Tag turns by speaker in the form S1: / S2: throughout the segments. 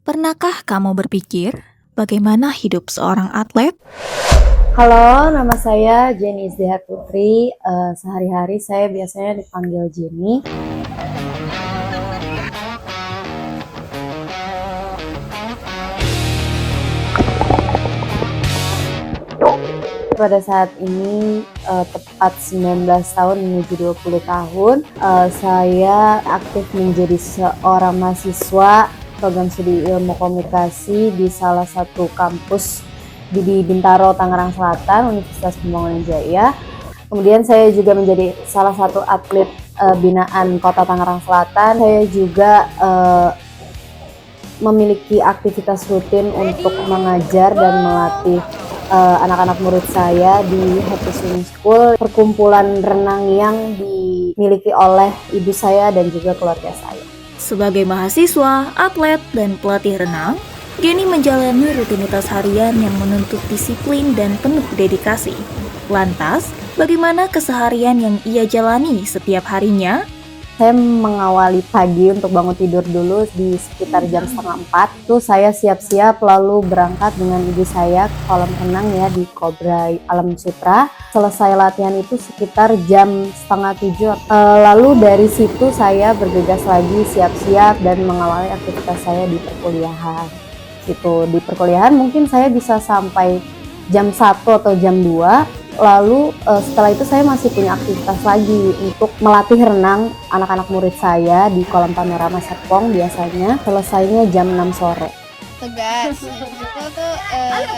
S1: Pernahkah kamu berpikir bagaimana hidup seorang atlet?
S2: Halo, nama saya Jenny Izdihat Putri. Sehari-hari saya biasanya dipanggil Jenny. Pada saat ini tepat 19 tahun menuju 20 tahun, saya aktif menjadi seorang mahasiswa program studi ilmu komunikasi di salah satu kampus di Bintaro, Tangerang Selatan, Universitas Pembangunan Jaya. Kemudian saya juga menjadi salah satu atlet binaan Kota Tangerang Selatan. Saya juga memiliki aktivitas rutin untuk mengajar dan melatih anak-anak murid saya di Happy Swimming School, perkumpulan renang yang dimiliki oleh ibu saya dan juga keluarga saya.
S1: Sebagai mahasiswa, atlet, dan pelatih renang, Jenny menjalani rutinitas harian yang menuntut disiplin dan penuh dedikasi. Lantas, bagaimana keseharian yang ia jalani setiap harinya?
S2: Saya mengawali pagi untuk bangun tidur dulu di sekitar jam 3:30. Tuh saya siap-siap lalu berangkat dengan ibu saya ke kolam renang ya di Cobra Alam Sutra. Selesai latihan itu sekitar jam 6:30. Lalu dari situ saya bergegas lagi siap-siap dan mengawali aktivitas saya di perkuliahan. Di perkuliahan mungkin saya bisa sampai jam 1 atau jam 2. Lalu setelah itu saya masih punya aktivitas lagi untuk melatih renang anak-anak murid saya di kolam panorama Serpong biasanya. Selesainya jam 6 sore.
S3: Tegas, itu tuh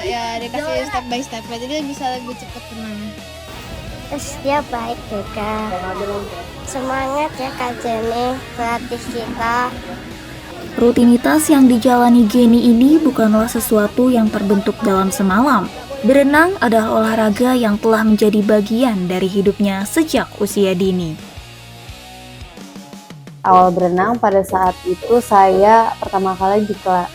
S3: ya dikasih step by step, jadi bisa lebih cepat renang.
S4: Terus dia baik juga. Semangat ya Kak Jenny, pelatih kita.
S1: Rutinitas yang dijalani Jenny ini bukanlah sesuatu yang terbentuk dalam semalam. Berenang adalah olahraga yang telah menjadi bagian dari hidupnya sejak usia dini.
S2: Awal berenang pada saat itu saya pertama kali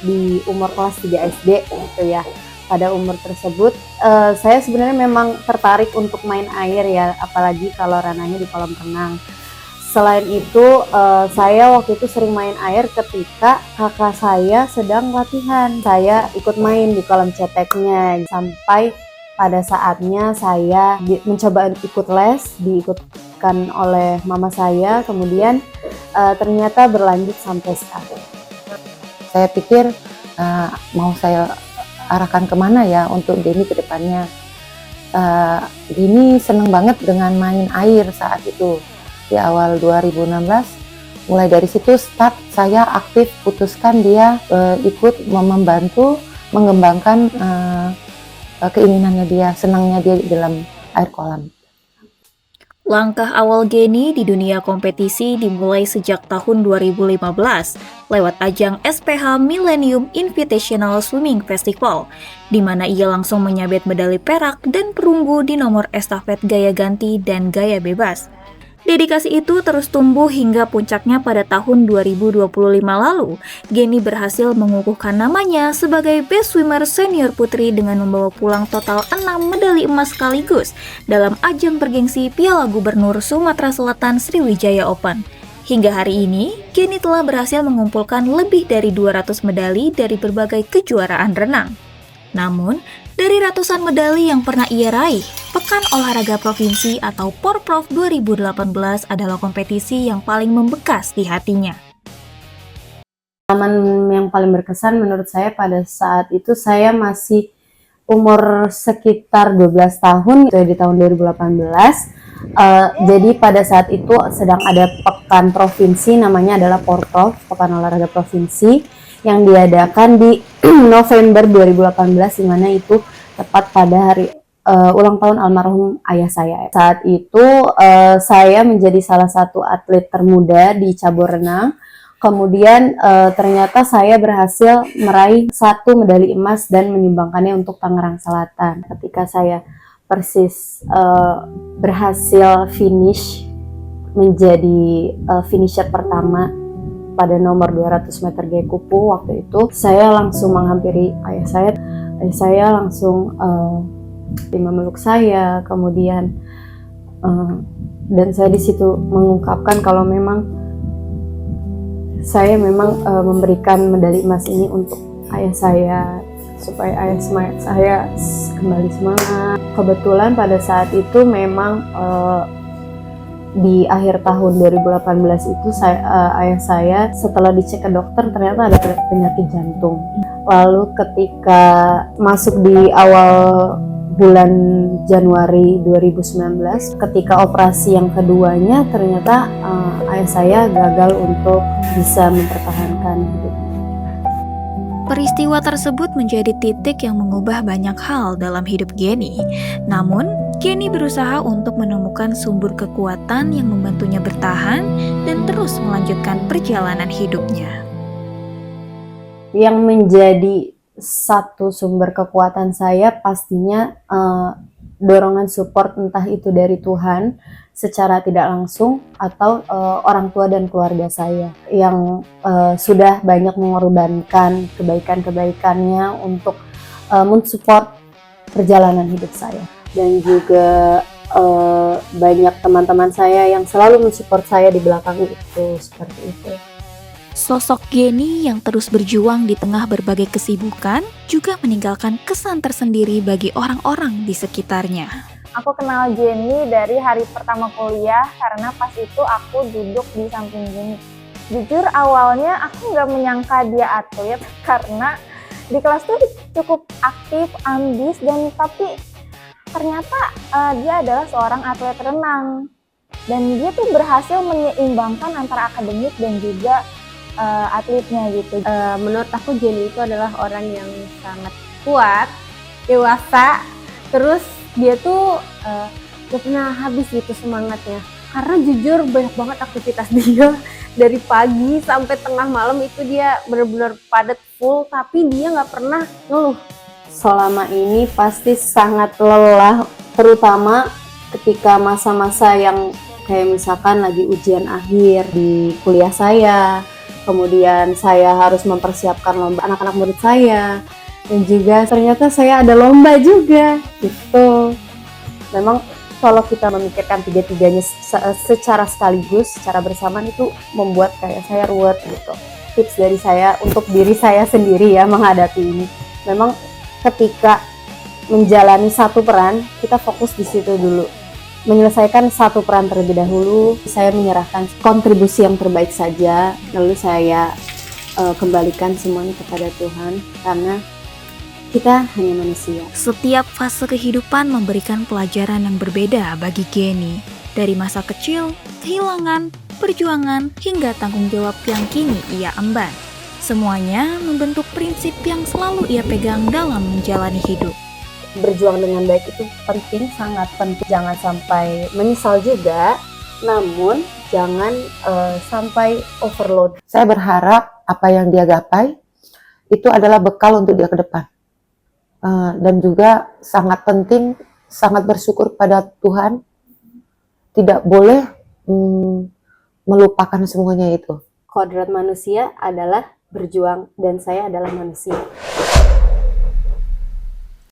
S2: di umur kelas 3 SD gitu ya. Pada umur tersebut saya sebenarnya memang tertarik untuk main air ya, apalagi kalau ranahnya di kolam renang. Selain itu saya waktu itu sering main air ketika kakak saya sedang latihan. Saya ikut main di kolam ceteknya sampai pada saatnya saya mencoba ikut les, diikutkan oleh mama saya, kemudian ternyata berlanjut sampai sekarang. Saya pikir mau saya arahkan kemana ya untuk Jenny ke depannya. Jenny seneng banget dengan main air saat itu. Di awal 2016, mulai dari situ start saya aktif putuskan dia ikut membantu mengembangkan keinginannya dia, senangnya dia di dalam air kolam.
S1: Langkah awal Jenny di dunia kompetisi dimulai sejak tahun 2015 lewat ajang SPH Millennium Invitational Swimming Festival, di mana ia langsung menyabet medali perak dan perunggu di nomor estafet gaya ganti dan gaya bebas. Dedikasi itu terus tumbuh hingga puncaknya pada tahun 2025 lalu. Jenny berhasil mengukuhkan namanya sebagai Best Swimmer Senior Putri dengan membawa pulang total 6 medali emas sekaligus dalam ajang bergengsi Piala Gubernur Sumatera Selatan Sriwijaya Open. Hingga hari ini, Jenny telah berhasil mengumpulkan lebih dari 200 medali dari berbagai kejuaraan renang. Namun, dari ratusan medali yang pernah ia raih, Pekan Olahraga Provinsi atau Porprov 2018 adalah kompetisi yang paling membekas di hatinya.
S2: Pengalaman yang paling berkesan menurut saya pada saat itu saya masih umur sekitar 12 tahun, itu di tahun 2018. Jadi pada saat itu sedang ada pekan provinsi, namanya adalah Porprov, Pekan Olahraga Provinsi, yang diadakan di November 2018, di mana itu tepat pada hari ulang tahun almarhum ayah saya. Saat itu saya menjadi salah satu atlet termuda di cabur renang. Kemudian ternyata saya berhasil meraih 1 medali emas dan menyumbangkannya untuk Tangerang Selatan. Ketika saya persis berhasil finish menjadi finisher pertama pada nomor 200 meter gaya kupu waktu itu, saya langsung menghampiri ayah saya. Ayah saya langsung memeluk saya, kemudian dan saya di situ mengungkapkan kalau memang Saya memang memberikan medali emas ini untuk ayah saya, supaya ayah saya kembali semangat. Kebetulan pada saat itu memang di akhir tahun 2018 itu ayah saya setelah dicek ke dokter ternyata ada penyakit jantung. Lalu ketika masuk di awal bulan Januari 2019, ketika operasi yang keduanya ternyata ayah saya gagal untuk bisa mempertahankan hidup.
S1: Peristiwa tersebut menjadi titik yang mengubah banyak hal dalam hidup Geni. Namun, Geni berusaha untuk menemukan sumber kekuatan yang membantunya bertahan dan terus melanjutkan perjalanan hidupnya.
S2: Yang menjadi satu sumber kekuatan saya pastinya dorongan support, entah itu dari Tuhan secara tidak langsung atau orang tua dan keluarga saya yang sudah banyak mengorbankan kebaikan-kebaikannya untuk mensupport perjalanan hidup saya. Dan juga banyak teman-teman saya yang selalu mensupport saya di belakang itu, seperti itu.
S1: Sosok Geni yang terus berjuang di tengah berbagai kesibukan juga meninggalkan kesan tersendiri bagi orang-orang di sekitarnya.
S5: Aku kenal Jenny dari hari pertama kuliah karena pas itu aku duduk di samping Jenny. Jujur awalnya aku nggak menyangka dia atlet karena di kelas tuh cukup aktif, ambis, dan tapi ternyata dia adalah seorang atlet renang. Dan dia tuh berhasil menyeimbangkan antara akademik dan juga atletnya gitu.
S6: Menurut aku Jenny itu adalah orang yang sangat kuat, dewasa, terus dia tuh gak pernah habis gitu semangatnya. Karena jujur banyak banget aktivitas dia dari pagi sampai tengah malam itu dia benar-benar padat full, tapi dia nggak pernah ngeluh.
S2: Selama ini pasti sangat lelah, terutama ketika masa-masa yang kayak misalkan lagi ujian akhir di kuliah saya. Kemudian saya harus mempersiapkan lomba anak-anak murid saya, dan juga ternyata saya ada lomba juga gitu. Memang kalau kita memikirkan tiga-tiganya secara sekaligus, secara bersamaan itu membuat kayak saya ruwet gitu. Tips dari saya untuk diri saya sendiri ya menghadapi ini, memang ketika menjalani satu peran kita fokus di situ dulu. Menyelesaikan satu peran terlebih dahulu, saya menyerahkan kontribusi yang terbaik saja, lalu saya kembalikan semuanya kepada Tuhan, karena kita hanya manusia.
S1: Setiap fase kehidupan memberikan pelajaran yang berbeda bagi Geni. Dari masa kecil, kehilangan, perjuangan, hingga tanggung jawab yang kini ia emban. Semuanya membentuk prinsip yang selalu ia pegang dalam menjalani hidup.
S2: Berjuang dengan baik itu penting, sangat penting. Jangan sampai menyesal juga, namun jangan sampai overload.
S7: Saya berharap apa yang dia gapai itu adalah bekal untuk dia ke depan. Dan juga sangat penting, sangat bersyukur pada Tuhan. Tidak boleh melupakan semuanya itu.
S2: Kodrat manusia adalah berjuang, dan saya adalah manusia.